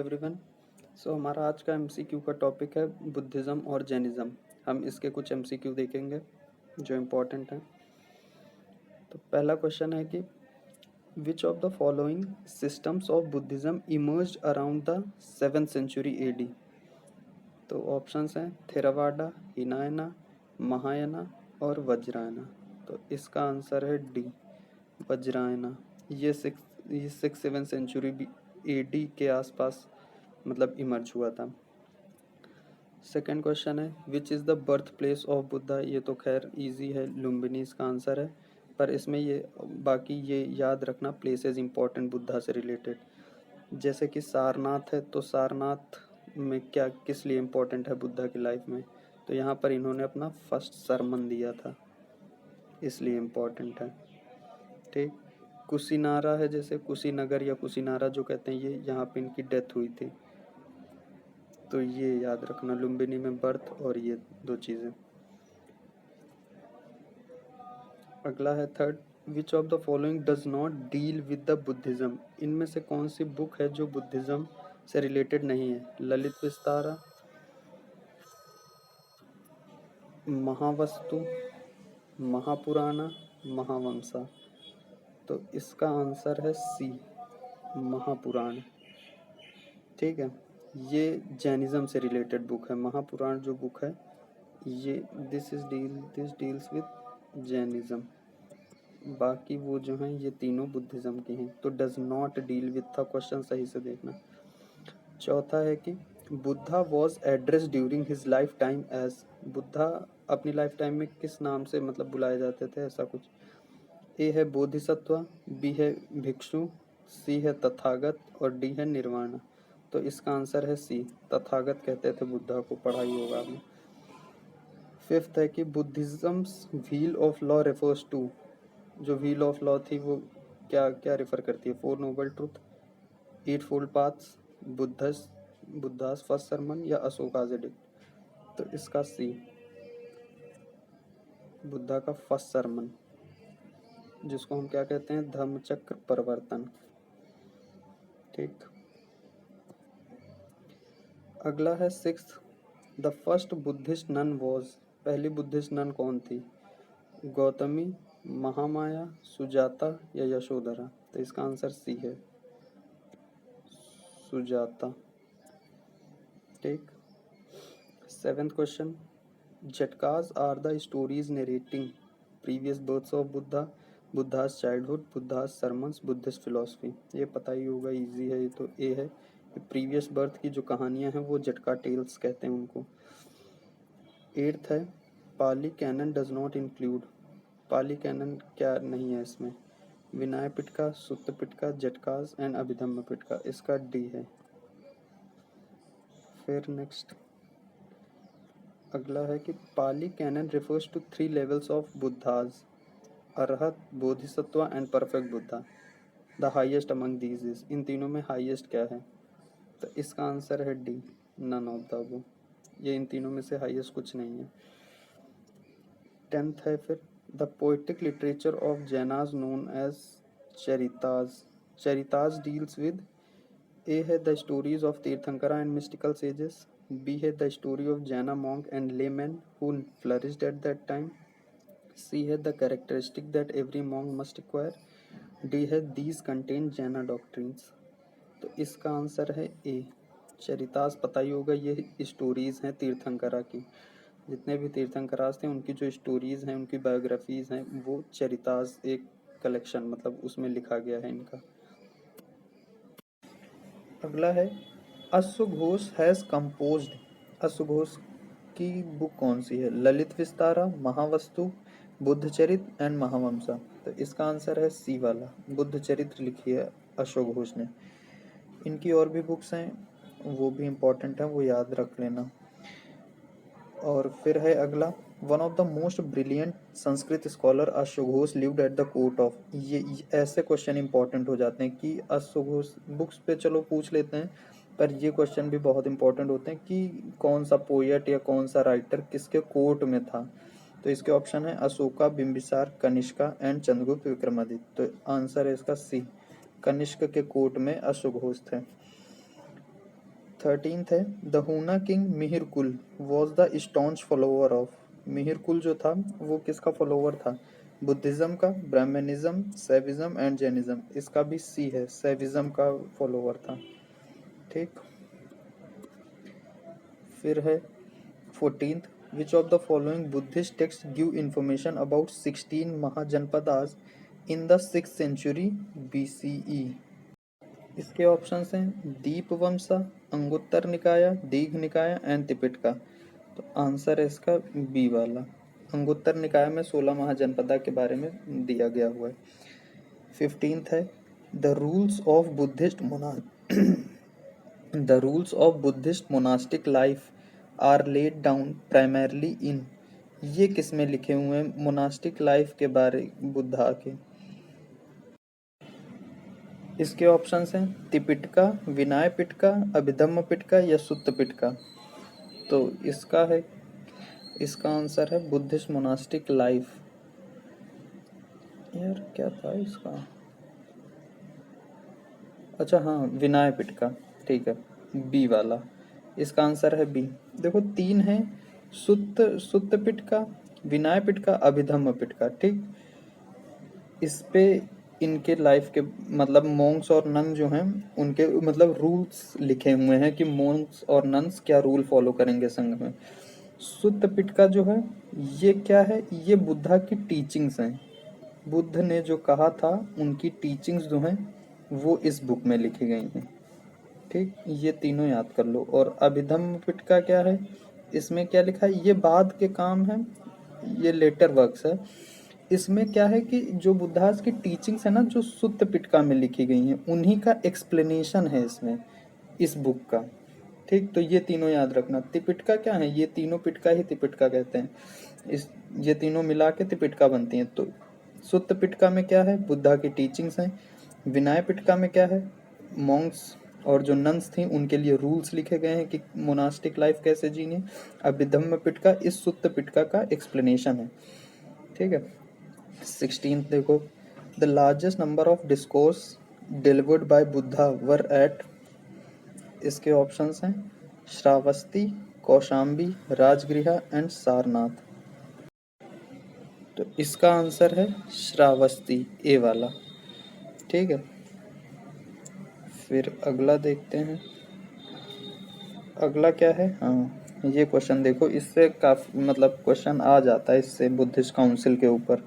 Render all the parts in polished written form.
Everyone. हमारा आज का एमसीक्यू का टॉपिक है बुद्धिज़्म और जैनिज़्म। हम इसके कुछ एमसीक्यू देखेंगे जो इम्पोर्टेंट हैं। तो पहला क्वेश्चन है कि which of the following systems of Buddhism emerged around the 7th century AD. तो ऑप्शंस हैं थेरावाडा, हिनायना, महायाना और वज्रायना। तो इसका आंसर है डी, वज्रायना। ये 6-7 सेंचुरी एडी के आसपास मतलब इमर्ज हुआ था। सेकंड क्वेश्चन है which is the birth place of Buddha. ये तो खैर इजी है, लुम्बिनी इसका आंसर है, पर इसमें ये बाकी ये याद रखना प्लेसेस इंपॉर्टेंट बुद्धा से रिलेटेड। जैसे कि सारनाथ है, तो सारनाथ में क्या किस लिए इम्पोर्टेंट है बुद्धा की लाइफ में, तो यहाँ पर इन्होंने अपना फर्स्ट सरमन दिया था, इसलिए इम्पोर्टेंट है। ठीक, कुशीनारा है, जैसे कुशीनगर या कुशीनारा जो कहते हैं, ये यहाँ पे इनकी डेथ हुई थी, तो ये याद रखना, लुम्बिनी में बर्थ और ये दो चीज़ें। अगला है third, which of the following does not deal with the Buddhism. इनमें से कौन सी बुक है जो बुद्धिज़्म से रिलेटेड नहीं है। ललित विस्तारा, महावस्तु, महापुराणा, महावंसा। तो इसका आंसर है सी, महापुराण। ठीक है, ये जैनिज़्म से रिलेटेड बुक है। महापुराण जो बुक है ये दिस डील्स विद जैनिज़्म। बाकी वो जो हैं ये तीनों बुद्धिज़्म के हैं। तो does not deal with the question, सही से देखना। चौथा है कि Buddha was address during his lifetime as. Buddha अपनी लाइफ टाइम में किस नाम से मतलब बुलाए जाते थे, ऐसा कुछ। ए है बोधिसत्व, बी है भिक्षु, सी है तथागत और डी है निर्वाण। तो इसका आंसर है सी, तथागत कहते थे बुद्धा को, पढ़ा ही होगा आपने। फिफ्थ है कि Buddhism's wheel of law refers to. जो व्हील ऑफ लॉ थी वो क्या क्या रेफर करती है। 4 noble truth, 8 fold paths, Buddha's first sermon या अशोकाज एडिक्ट। तो इसका सी, बुद्धा का फर्स्ट सरमन, जिसको हम क्या कहते हैं, धम्मचक्र प्रवर्तन। ठीक, अगला है sixth, the first Buddhist nun was. पहली बुद्धिस्ट नन कौन थी। गौतमी, महामाया, सुजाता या यशोधरा। तो इसका आंसर सी है, सुजाता। ठीक, seventh question, Jatakas are the stories narrating previous births of Buddha, Buddha's childhood, Buddha's sermons, Buddhist philosophy. ये पता ही होगा, इजी है ये तो। ए है, प्रीवियस बर्थ की जो कहानियां हैं वो झटका टेल्स कहते हैं उनको। एट्थ है, Pali canon does not include. Pali canon क्या नहीं है इसमें। विनय पिटका, सुत्त पिटका, झटकास एंड अभिधम्म पिटका। इसका डी है। फिर नेक्स्ट अगला है कि Pali canon refers to 3 levels of Buddhas, Arhat, Bodhisattva and perfect Buddha. The highest among these is. इन तीनों में हाईएस्ट क्या है। तो इसका आंसर है D, none of the above. ये इन तीनों में से हाईएस्ट कुछ नहीं है। 10th है फिर, the poetic literature of Jainas known as Charitas. Charitas deals with. A है the stories of Tirthankara and mystical sages, B है the story of Jaina monk and layman who flourished at that time, C है the characteristic that every monk must acquire, D है these contain Jaina doctrines. तो इसका answer है ए, चरिताज। पता ही होगा, ये stories हैं तीर्थंकरा की। जितने भी तीर्थंकराज थे उनकी जो स्टोरीज हैं, उनकी बायोग्राफीज हैं, वो चरिताज एक कलेक्शन मतलब उसमें लिखा गया है इनका। अगला है, अश्वघोष हैज कंपोज्ड। अश्वघोष की बुक कौन सी है। ललित विस्तारा, महावस्तु, बुद्धचरित एंड महावंसा। तो इसका आंसर है सी वाला, बुद्धचरित्र लिखी है अशोक घोष ने। इनकी और भी बुक्स हैं, वो भी इम्पोर्टेंट है, वो याद रख लेना। और फिर है अगला, one of the most brilliant Sanskrit scholar अश्वघोष lived at the court of. ये ऐसे क्वेश्चन इंपॉर्टेंट हो जाते हैं कि अश्वघोष बुक्स पे चलो पूछ लेते हैं, पर ये क्वेश्चन भी बहुत इंपॉर्टेंट होते हैं कि कौन सा पोएट या कौन सा राइटर किसके कोर्ट में था। तो इसके ऑप्शन है अशोका, बिंबिसार, कनिष्का एंड चंद्रगुप्त विक्रमादित्य। तो आंसर है इसका सी, कनिष्क के कोर्ट में अश्वघोष थे। 13th है द हुना king Mihirakula was the staunch follower of. Mihirakula जो था वो किसका फॉलोअर था? बुद्धिज्म का, ब्राह्मणिज्म, सैविज्म एंड जैनिज्म। इसका भी सी है, सैविज्म का फॉलोअर था। ठीक, फिर है 14th which of the following Buddhist text give information about 16 Mahajanapadas in the 6th century BCE। इसके ऑप्शंस हैं दीपवंसा, अंगुत्तर निकाया, दीघ निकाया एंड तिपिटका। तो आंसर है इसका बी वाला। अंगुत्तर निकाय में 16 महाजनपदा के बारे में दिया गया हुआ है। 15th है the rules of Buddhist the rules of Buddhist monastic life are laid down primarily in. ये किस में लिखे हुए हैं मोनास्टिक लाइफ के बारे बुद्धा के? इसके ऑप्शंस हैं तिपिटका, विनय पिटका, अभिधम्म पिटका या सुत्त पिटका। तो इसका आंसर है बुद्धिस्ट मोनास्टिक लाइफ। यार क्या था इसका? अच्छा हाँ, विनय पिटका। ठीक है, बी वाला। इसका आंसर है बी। देखो 3 है, सुत्त पिटका, विनय पिटका, अभिधम्म पिटका। ठीक, इस पे इनके लाइफ के मतलब मोंक्स और नन जो हैं उनके मतलब रूल्स लिखे हुए हैं कि मोंक्स और नन्स क्या रूल फॉलो करेंगे संघ में। सुत्त पिटका जो है ये क्या है? ये बुद्धा की टीचिंग्स हैं। बुद्ध ने जो कहा था उनकी टीचिंग्स जो हैं वो इस बुक में लिखी गई हैं। ठीक, ये तीनों याद कर लो। और अभिधम्म पिटका क्या है? इसमें क्या लिखा है? ये बाद के काम है, ये लेटर वर्क्स है। इसमें क्या है कि जो बुद्धास की टीचिंग्स है ना जो सुत्त पिटका में लिखी गई हैं उन्हीं का एक्सप्लेनेशन है इसमें, इस बुक का। ठीक, तो ये तीनों याद रखना। त्रिपिटका क्या है? ये तीनों पिटका ही त्रिपिटका कहते हैं। ये तीनों मिला के त्रिपिटका बनती हैं। तो सुत्त पिटका में क्या है? बुद्धा की टीचिंग्स हैं। विनय पिटका में क्या है? मॉन्क्स और जो नन्स थी उनके लिए रूल्स लिखे गए हैं कि मोनास्टिक लाइफ कैसे जीनी। अभिधम्म पिटका इस सुत्त पिटका का एक्सप्लेनेशन है। ठीक है। 16th देखो the largest number of discourse delivered by Buddha were at. इसके ऑप्शंस हैं श्रावस्ती, कौशाम्बी, राजगृह एंड सारनाथ। तो इसका आंसर है श्रावस्ती, ए वाला। ठीक है, फिर अगला देखते हैं। अगला क्या है? हाँ, ये क्वेश्चन देखो, इससे काफी मतलब क्वेश्चन आ जाता है इससे बुद्धिस्ट काउंसिल के ऊपर।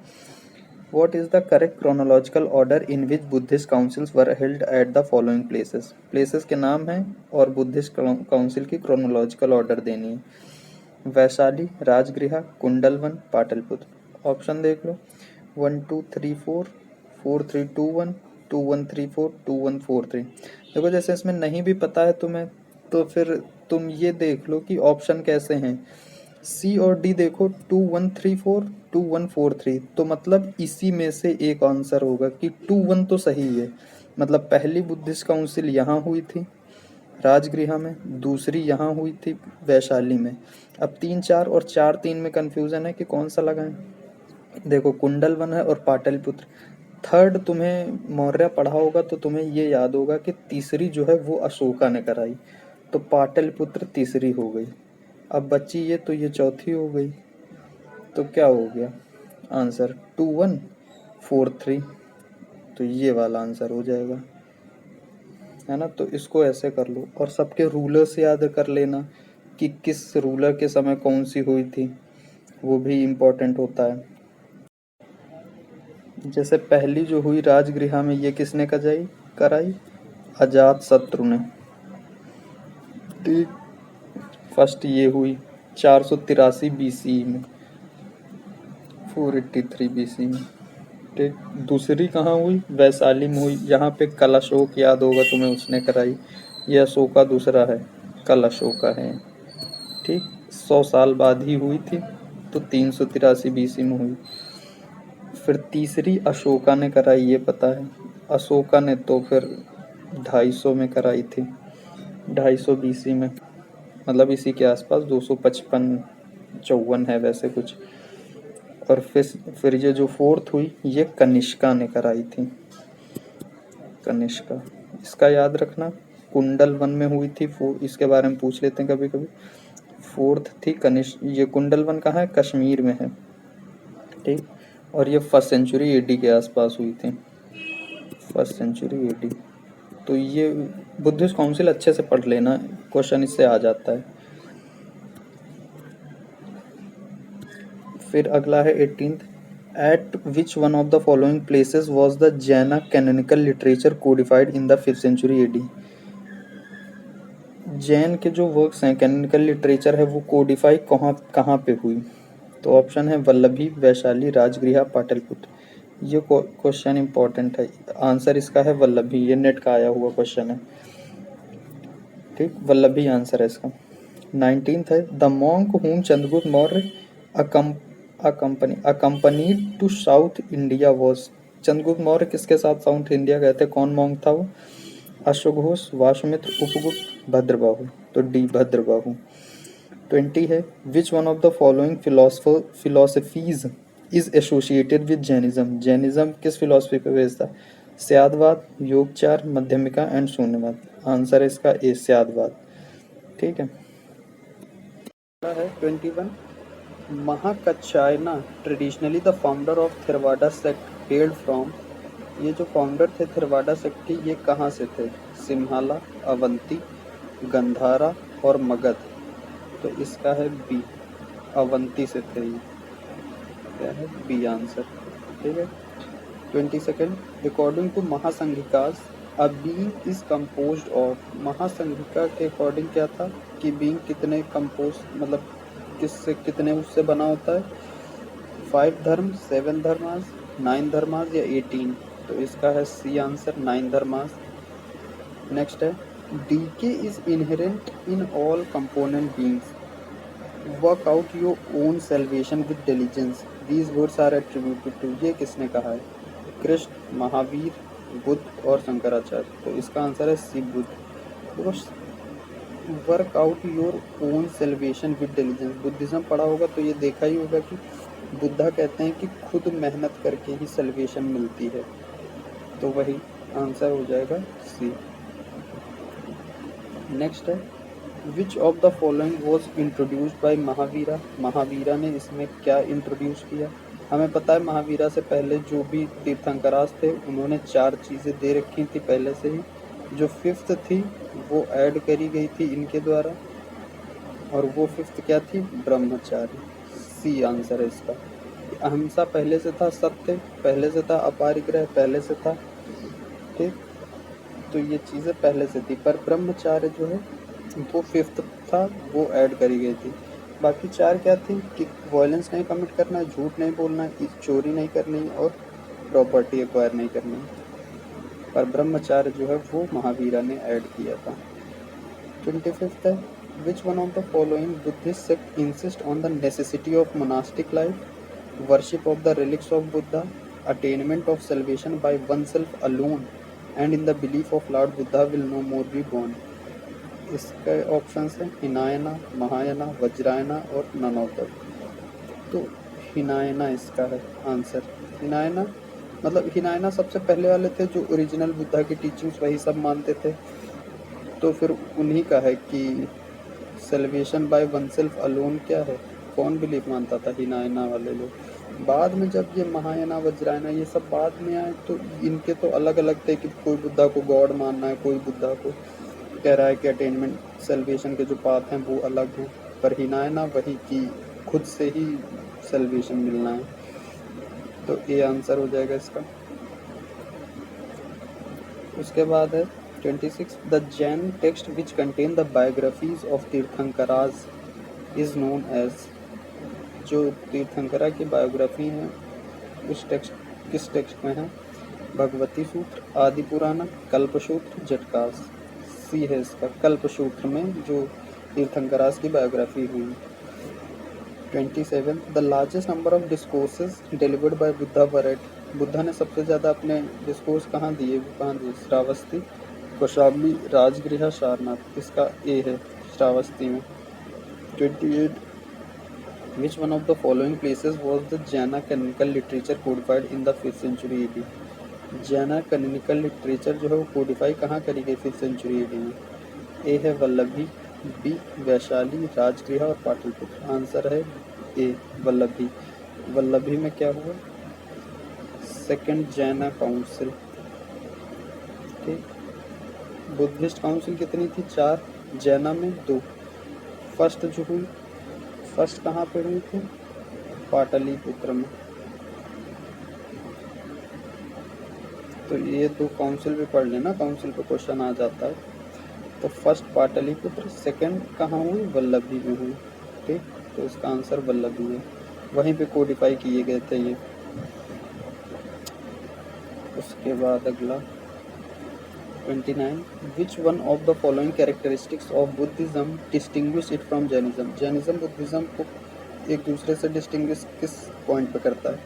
What is the correct chronological order in which Buddhist councils were held at the following places? Places के नाम हैं और बुद्धिस्ट काउंसिल की क्रोनोलॉजिकल ऑर्डर देनी है। वैशाली, राजगृह, कुंडलवन, पाटलिपुत्र। ऑप्शन देख लो 1 2 3 4 4 3 2 1 2 1 3 4 2 1 4 3। देखो जैसे इसमें नहीं भी पता है तुम्हें तो फिर तुम ये देख लो कि ऑप्शन कैसे हैं। सी और डी देखो 2 1 3 4 2 1 4 3, तो मतलब इसी में से एक आंसर होगा कि 2 1 तो सही है। मतलब पहली बुद्धिस्ट काउंसिल यहाँ हुई थी राजगृह में, दूसरी यहाँ हुई थी वैशाली में। अब 3 4 और 4 3 में कंफ्यूजन है कि कौन सा लगाएं। देखो कुंडलवन है और पाटलिपुत्र। थर्ड तुम्हें मौर्य पढ़ा होगा तो तुम्हें ये याद होगा कि तीसरी जो है वो अशोका ने कराई, तो पाटलिपुत्र तीसरी हो गई। अब बच्ची ये, तो ये चौथी हो गई। तो क्या हो गया आंसर? 2 1 4 3। तो ये वाला आंसर हो जाएगा, है ना। तो इसको ऐसे कर लो और सबके रूलर से याद कर लेना कि किस रूलर के समय कौन सी हुई थी, वो भी इम्पोर्टेंट होता है। जैसे पहली जो हुई राजगृह में, ये किसने कराई? अजात शत्रु ने। ठीक, फर्स्ट ये हुई 483 BC में, 483 BC में। ठीक, दूसरी कहाँ हुई? वैशाली में हुई। यहाँ पे कल अशोक याद होगा तुम्हें, उसने कराई। यह अशोका दूसरा है, कल अशोका है। ठीक, 100 साल बाद ही हुई थी, तो 383 BC में हुई। फिर तीसरी अशोका ने कराई, ये पता है। अशोका ने तो फिर 250 में कराई थी, 250 BC में, मतलब इसी के आसपास 255 54 है वैसे कुछ। और फिर ये जो फोर्थ हुई ये कनिष्का ने कराई थी, कनिष्का। इसका याद रखना कुंडल वन में हुई थी, वो इसके बारे में पूछ लेते हैं कभी कभी। फोर्थ थी कनिष्क, ये कुंडल वन कहाँ है, कश्मीर में है, ठीक। और ये फर्स्ट सेंचुरी एडी के आसपास हुई थी, फर्स्ट सेंचुरी एडी। तो ये बुद्धिस्ट काउंसिल अच्छे से पढ़ लेना, क्वेश्चन इससे आ जाता है। फिर अगला है 18th, at which one of the following places was the Jaina canonical literature codified in the 5th century AD. Jain के जो वर्क्स हैं, कैनोनिकल लिटरेचर है, वो कोडिफाई कहाँ कहाँ पे हुई। तो ऑप्शन है वल्लभी, वैशाली, राजगृह, पाटलिपुत्र। ये क्वेश्चन इंपॉर्टेंट है, आंसर इसका है वल्लभी, ये नेट का आया हुआ क्वेश्चन है, ठीक, वल्लभी आंसर है इसका। 19th है, the monk whom Chandragupta Maurya accompanied to South India was. Chandragupta Maurya किसके साथ साउथ इंडिया गए थे, कौन मॉन्क था वो। अश्वघोष, वासुमित्र, उपगुप्त, भद्रबाहु। तो डी भद्रबाहु। 20 है, which one of the following philosophies is associated with Jainism. Jainism किस फिलोसफी पे बेस्ड था, स्यादवाद, योगचार, मध्यमिका एंड शून्यवाद। आंसर है इसका ए, स्यादवाद, ठीक है। 21, Mahakachchayana traditionally the founder of Theravada sect held from. ये जो फाउंडर थे थेरवाडा सेक्ट के, ये कहाँ से थे, सिम्हाला, अवंती, गंधारा और मगध। तो इसका है बी, अवंती से थे ये, क्या है बी आंसर, ठीक है। 22nd, according to Mahasanghikas a being is composed of. Mahasanghika के अकॉर्डिंग क्या था कि बीइंग कितने कंपोज, मतलब किससे, कितने उससे बना होता है, 5 धर्म, 7 धर्मास, 9 धर्मास या 18। तो इसका है सी आंसर, 9 धर्मास। नेक्स्ट है, decay is inherent in all component beings, work out your own salvation with diligence, these words are attributed to. ये किसने कहा है, कृष्ण, महावीर, बुद्ध और शंकराचार्य। तो इसका आंसर है सी, बुद्ध। देखो, work out your own salvation with diligence, Buddhism पढ़ा होगा तो ये देखा ही होगा कि बुद्धा कहते हैं कि खुद मेहनत करके ही सेल्वेशन मिलती है, तो वही आंसर हो जाएगा सी। नेक्स्ट है, विच of the following was introduced by Mahavira. Mahavira ने इसमें क्या इंट्रोड्यूस किया। हमें पता है महावीरा से पहले जो भी तीर्थंकराज थे उन्होंने 4 चीज़ें दे रखी थी पहले से ही, जो 5th थी वो ऐड करी गई थी इनके द्वारा, और वो 5th क्या थी, ब्रह्मचार्य। सी आंसर है इसका। अहिंसा पहले से था, सत्य पहले से था, अपरिग्रह पहले से था, ठीक। तो ये चीज़ें पहले से थी, पर ब्रह्मचार्य जो है वो 5th था, वो ऐड करी गई थी। बाकी 4 क्या थी कि वायलेंस नहीं कमिट करना है, झूठ नहीं बोलना है, चोरी नहीं करनी है और प्रॉपर्टी एक्वायर नहीं करनी है, पर ब्रह्मचार्य जो है वो महावीरा ने ऐड किया था। 25th है, which one of the following Buddhist sect insist on the necessity of monastic life, worship of the relics of Buddha, attainment of salvation by oneself alone and in the belief of lord Buddha will no more be born. इसके options हैं हिनायना, महायाना, वज्रायना और none of the. तो हिनायना इसका है answer. हिनायना मतलब हिनायना सबसे पहले वाले थे जो ओरिजिनल बुद्धा की टीचिंग्स वही सब मानते थे, तो फिर उन्हीं का है कि salvation by oneself alone क्या है, कौन बिलीफ मानता था, हिनायना वाले लोग। बाद में जब ये महायाना, वज्रायना ये सब बाद में आए तो इनके तो अलग अलग थे कि कोई बुद्धा को गॉड मानना है, कोई बुद्धा को कह रहा है कि अटेनमेंट सेल्वेशन के जो पाथ हैं वो अलग हैं, पर हिनायना वही कि खुद से ही सेल्वेशन मिलना है। तो ए आंसर हो जाएगा इसका। उसके बाद है 26, the Jain text which contain the biographies of Tirthankaras is known as. जो तीर्थंकरा की बायोग्राफी है उस टेक्स्ट, किस टेक्स्ट में है, भगवती सूत्र, आदि पुराण, कल्पसूत्र, जटकास। सी है इसका, कल्पसूत्र में जो तीर्थंकराज की बायोग्राफी हुई। 27, the largest number of discourses delivered by Buddha were at. Buddha ने सबसे ज़्यादा अपने डिस्कोर्स कहाँ दिए, वो कहाँ दिए, श्रावस्ती, कौशाम्बी, राजगृह, सारनाथ। इसका ए है, श्रावस्ती में। 28, which one of the following places was the Jaina canonical literature codified in the 5th century AD. Jaina canonical literature जो है वो कोडिफाई कहाँ करी गई 5th सेंचुरी AD में? ए है वल्लभी, बी वैशाली, राजगृह और पाटलिपुत्र। आंसर है ए वल्लभी। वल्लभी में क्या हुआ? सेकंड जैना काउंसिल। ठीक। बुद्धिस्ट काउंसिल कितनी थी? 4। जैना में 2। फर्स्ट जो हुई, फर्स्ट कहाँ पे हुई थी? पाटलिपुत्र में। तो ये 2 काउंसिल भी पढ़ लेना, काउंसिल पे क्वेश्चन आ जाता है। तो फर्स्ट पाटलिपुत्र, सेकंड कहाँ हुई? वल्लभी में हुई। ठीक, तो इसका आंसर वल्लभी है। वहीं पे कोडिफाई किए गए थे ये। उसके बाद अगला 29, विच one of the following characteristics of Buddhism distinguish it from Jainism? Jainism Buddhism को एक दूसरे से डिस्टिंग्विश किस पॉइंट पे करता है?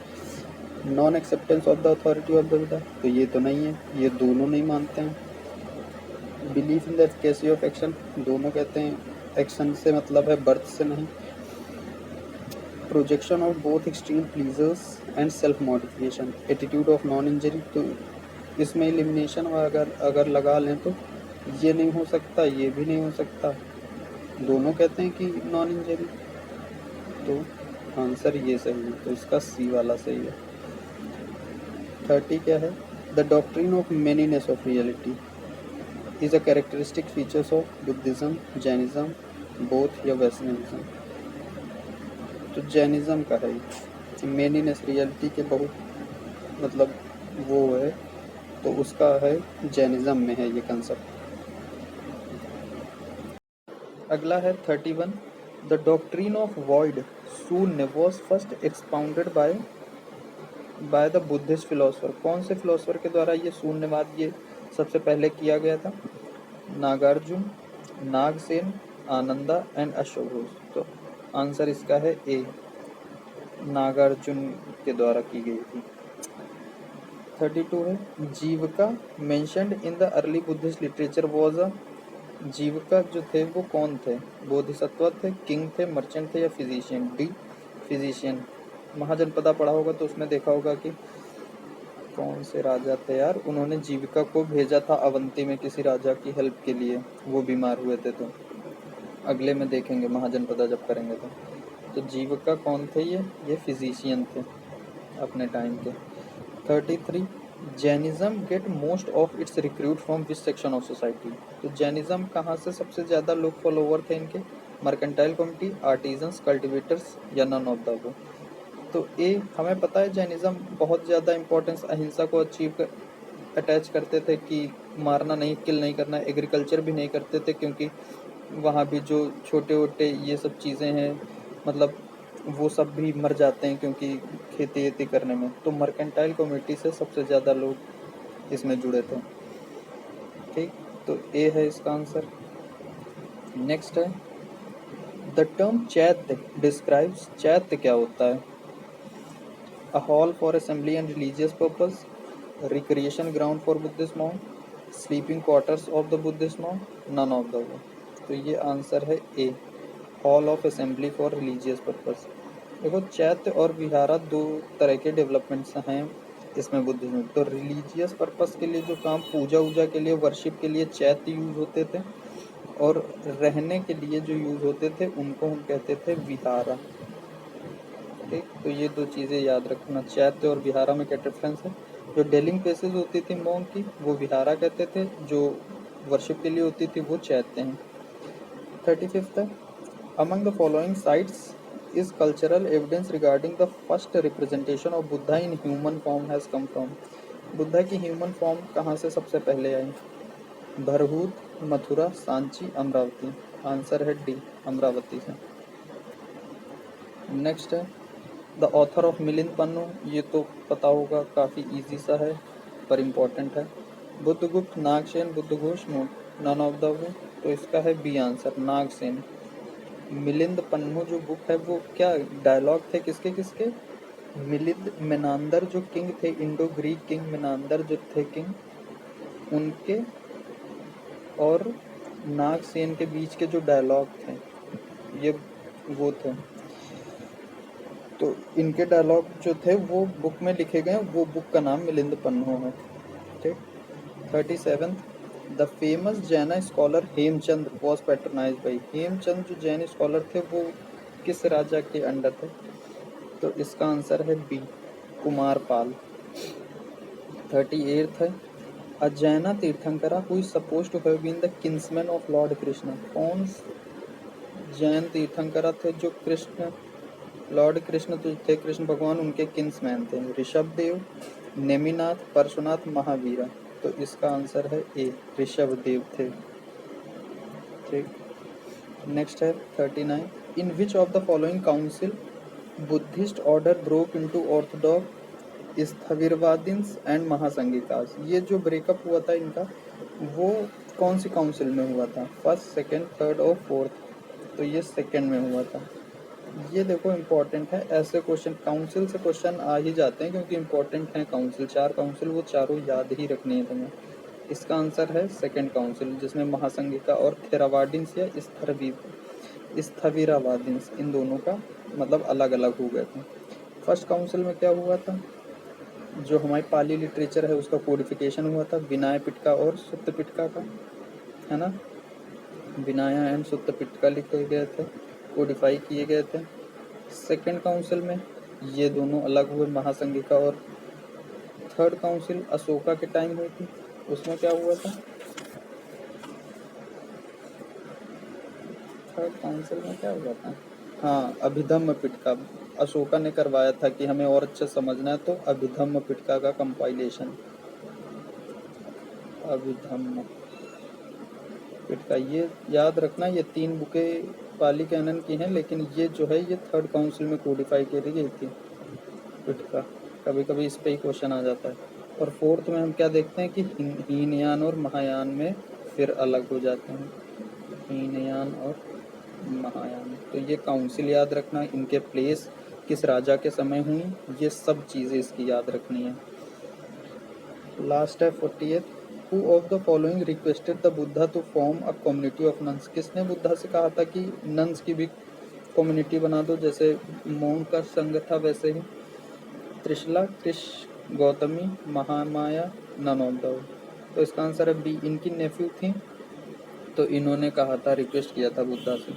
Non acceptance of the authority of the Buddha, तो ये तो नहीं है, ये दोनों नहीं मानते हैं। Belief in the efficacy of action, दोनों कहते हैं एक्शन से मतलब है, बर्थ से नहीं। Projection of both extreme pleasures and self modification, attitude of non injury, तो इसमें एलिमिनेशन अगर लगा लें तो ये नहीं हो सकता, ये भी नहीं हो सकता, दोनों कहते हैं कि नॉन इंजरी, तो आंसर ये सही है, तो इसका सी वाला सही है। 30 क्या है? The doctrine of manyness of reality is a characteristic features of Buddhism, Jainism, both या वैष्णविज्म। तो जैनिज्म का है ये, मेनीनेस रियलिटी के बहुत मतलब वो है, तो उसका है जैनिज्म में है ये कंसेप्ट। अगला है 31, द डॉक्ट्रिन ऑफ वॉइड शून्य was first expounded by the Buddhist philosopher. कौन से फिलोसफर के द्वारा ये शून्यवाद ये सबसे पहले किया गया था? नागार्जुन, नागसेन, आनंदा एंड अशोक घोष। तो आंसर इसका है ए, नागार्जुन के द्वारा की गई थी। 32 है, Jivika mentioned in the early Buddhist literature was a, Jivika जो थे वो कौन थे? बोधिसत्व थे, किंग थे, मर्चेंट थे या फिजिशियन? D physician. महाजनपदा पढ़ा होगा तो उसमें देखा होगा कि कौन से राजा थे यार, उन्होंने जीविका को भेजा था अवंती में किसी राजा की हेल्प के लिए, वो बीमार हुए थे, तो अगले में देखेंगे महाजनपदा जब करेंगे तो जीविका कौन थे? ये फिजिशियन थे अपने टाइम के। 33, Jainism get most of its recruit from which section of society? तो जैनिज्म कहाँ से सबसे ज़्यादा लोग फॉलोवर थे इनके? मर्केंटाइल कम्युनिटी, आर्टिजन्स, कल्टिवेटर्स या नन ऑफ द अबव? तो ए हमें पता है जैनिज्म बहुत ज़्यादा इम्पोर्टेंस अहिंसा को अटैच करते थे कि मारना नहीं, किल नहीं करना। एग्रीकल्चर भी नहीं करते थे क्योंकि वहाँ भी जो छोटे वोटे ये सब चीज़ें हैं मतलब वो सब भी मर जाते हैं क्योंकि खेती वेती करने में। तो मर्केंटाइल कम्युनिटी से सबसे ज़्यादा लोग इसमें जुड़े थे। ठीक, तो ए है इसका आंसर। नेक्स्ट है, द टर्म चैत्य डिस्क्राइब्स, चैत्य क्या होता है? A hall for assembly and religious purpose, recreation ground for Buddhist monk, sleeping quarters of the Buddhist monk, none of the above। तो ये आंसर है A, hall of assembly for religious purpose. देखो चैत्य और विहारा दो तरह के डेवलपमेंट्स हैं इसमें बुद्धिज्म में। तो रिलीजियस पर्पस के लिए जो काम पूजा वूजा के लिए वर्शिप के लिए चैत्य यूज होते थे, और रहने के लिए जो यूज होते थे उनको हम कहते थे विहारा। ठीक, तो ये दो चीज़ें याद रखना, चैत्य और विहारा में क्या डिफरेंस है। जो डेलिंग प्लेसेस होती थी मोंग की वो विहारा कहते थे, जो वर्शिप के लिए होती थी वो चैत्य हैं। 35 है, among the following sites is cultural evidence regarding the first representation of Buddha in human form has come from? Buddha की ह्यूमन फॉर्म कहाँ से सबसे पहले आई? भरहूत, मथुरा, सांची, अमरावती। आंसर है डी, अमरावती से। नेक्स्ट है, the author of Milind Pannu, ये तो पता होगा, काफ़ी इजी सा है पर इम्पोर्टेंट है। Buddhagupta, Nagasena, Buddhaghosa, none of the above. तो इसका है बी आंसर, नागसेन। मिलिंद पन्नू जो बुक है वो क्या डायलॉग थे किसके किसके? मिलिंद मेनांदर जो किंग थे, इंडो ग्रीक किंग मेनांदर जो थे किंग, उनके और नागसेन के बीच के जो डायलॉग थे ये वो थे। तो इनके डायलॉग जो थे वो बुक में लिखे गए, वो बुक का नाम मिलिंद पन्नू है। ठीक। 37, the famous Jain scholar Hemchand was patronise by. Hemchand जो जैन स्कॉलर थे वो किस राजा के अंडर थे? तो इसका आंसर है बी, कुमारपाल। 38 है, a Jaina Tirthankara who is suppose to have been the kinsman of lord Krishna. कौन जैन तीर्थंकरा थे जो कृष्ण, लॉर्ड कृष्ण जो थे, कृष्ण भगवान, उनके किंसमैन थे? ऋषभदेव, नेमिनाथ, परशुनाथ, महावीरा। तो इसका आंसर है ए, ऋषभदेव थे। ठीक। नेक्स्ट है 39, in which of the following council Buddhist order broke into orthodox Sthaviravadins and Mahasanghikas. ये जो ब्रेकअप हुआ था इनका, वो कौन सी काउंसिल में हुआ था? फर्स्ट, सेकंड, थर्ड और फोर्थ? तो ये सेकंड में हुआ था। ये देखो इम्पोर्टेंट है, ऐसे क्वेश्चन काउंसिल से क्वेश्चन आ ही जाते हैं क्योंकि इम्पोर्टेंट है काउंसिल। 4 काउंसिल, वो चारों याद ही रखनी है तुम्हें। इसका आंसर है सेकंड काउंसिल, जिसमें महासंघिका और थेरावाडिन्स या स्थविरावादिन्स, इन दोनों का मतलब अलग अलग हो गए थे। फर्स्ट काउंसिल में क्या हुआ था? जो हमारी पाली लिटरेचर है उसका कोडिफिकेशन हुआ था, विनय पिटका और सुत्त पिटका का, है ना। विनय एंड सुत्त पिटका लिखे गए थे, कोडिफाई किए गए थे। सेकंड काउंसिल में ये दोनों अलग हुए, महासंघिका और। थर्ड काउंसिल अशोका के टाइम हुई थी, उसमें क्या हुआ था? थर्ड काउंसिल में क्या हुआ था? हाँ, अभिधम्म पिटका। अशोका ने करवाया था कि हमें और अच्छे समझना है, तो अभिधम्म पिटका का कंपाइलेशन, अभिधम्म पिटका। ये याद रखना, ये 3 बुकें पाली कैनन की हैं, लेकिन ये जो है ये थर्ड काउंसिल में कोडिफाई करी गई थी, पिटका। कभी कभी इस पे ही क्वेश्चन आ जाता है। और फोर्थ में हम क्या देखते हैं कि हीनयान और महायान में फिर अलग हो जाते हैं, हीनयान और महायान। तो ये काउंसिल याद रखना, इनके प्लेस किस राजा के समय हुई, ये सब चीज़ें इसकी याद रखनी है। लास्ट है 48, who of the following requested the Buddha to form a community of nuns. किसने बुद्धा से कहा था कि नन्स की भी कम्युनिटी बना दो, जैसे मोंक का संघ था वैसे ही? त्रिशला, कृष, Gautami, Mahamaya, none of the. तो इसका आंसर है बी, इनकी नेफ्यू थी, तो इन्होंने कहा था, रिक्वेस्ट किया था बुद्धा से।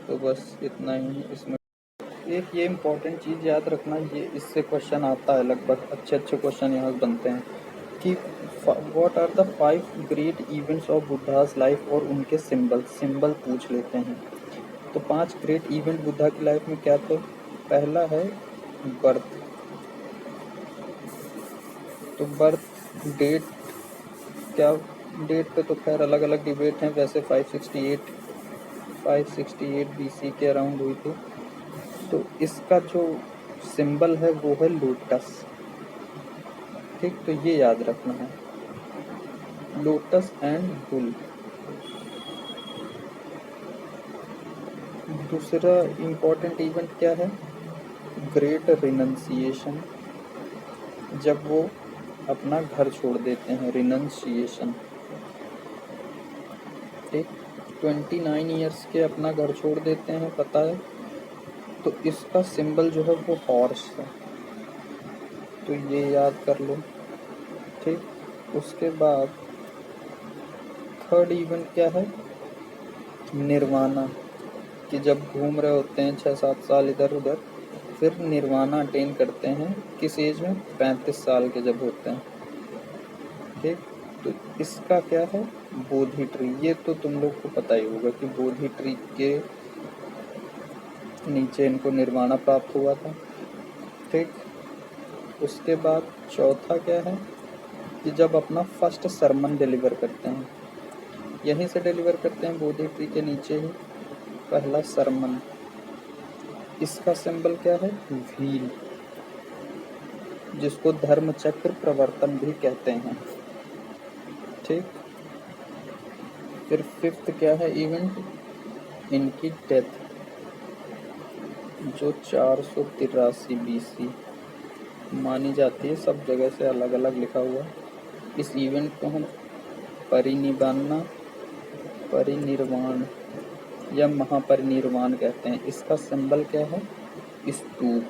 तो बस इतना ही इसमें। एक ये इम्पोर्टेंट चीज़ याद रखना, ये इससे क्वेश्चन आता है लगभग, अच्छे अच्छे क्वेश्चन यहाँ बनते हैं कि what are the 5 great events of Buddha's life, और उनके सिंबल पूछ लेते हैं। तो 5 ग्रेट इवेंट बुद्धा की लाइफ में क्या थे? पहला है बर्थ। तो बर्थ डेट, क्या डेट पे तो खैर अलग अलग डिबेट हैं, वैसे 568 BC के अराउंड हुई थी। तो इसका जो सिंबल है वो है लोटस। ठीक, तो ये याद रखना है, लोटस एंड बुल। दूसरा इम्पोर्टेंट इवेंट क्या है? ग्रेट रिनंसिएशन, जब वो अपना घर छोड़ देते हैं, रिनंसिएशन। ठीक, 29 ईयर्स के अपना घर छोड़ देते हैं, पता है। तो इसका सिंबल जो है वो हॉर्स है, तो ये याद कर लो। ठीक, उसके बाद थर्ड इवेंट क्या है? निर्वाणा, कि जब घूम रहे होते हैं 6-7 साल इधर उधर, फिर निर्वाणा अटेन करते हैं, किस एज में? 35 साल के जब होते हैं। ठीक, तो इसका क्या है? बोधि ट्री। ये तो तुम लोग को पता ही होगा कि बोधि ट्री के नीचे इनको निर्वाणा प्राप्त हुआ था। ठीक, उसके बाद चौथा क्या है कि जब अपना फर्स्ट सरमन डिलीवर करते हैं, यहीं से डिलीवर करते हैं, बोधि ट्री के नीचे ही पहला सरमन। इसका सिंबल क्या है? व्हील, जिसको धर्म चक्र प्रवर्तन भी कहते हैं। ठीक, फिर फिफ्थ क्या है इवेंट? इनकी डेथ, जो 483 BC मानी जाती है, सब जगह से अलग अलग लिखा हुआ। इस इवेंट को हम परिनिर्वाण या महापरिनिर्वाण कहते हैं। इसका सिंबल क्या है? स्तूप।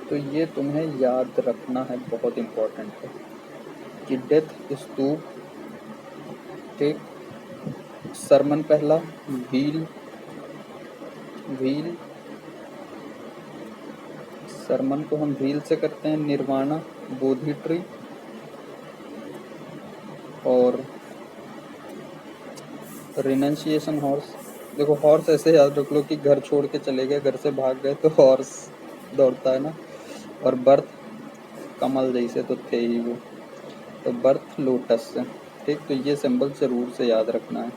तो तो ये तुम्हें याद रखना है, बहुत इम्पोर्टेंट है कि डेथ स्तूप, ठीक, सरमन पहला, व्हील, व्हील, सरमन को हम व्हील से करते हैं, निर्वाणा, बोधि ट्री, और रिनंसिएशन हॉर्स। देखो हॉर्स ऐसे याद रख लो कि घर छोड़ के चले गए, घर से भाग गए तो हॉर्स दौड़ता है ना, और बर्थ कमल जैसे तो थे ही वो, तो बर्थ लोटस से, ठीक। तो ये सिंबल जरूर से याद रखना है।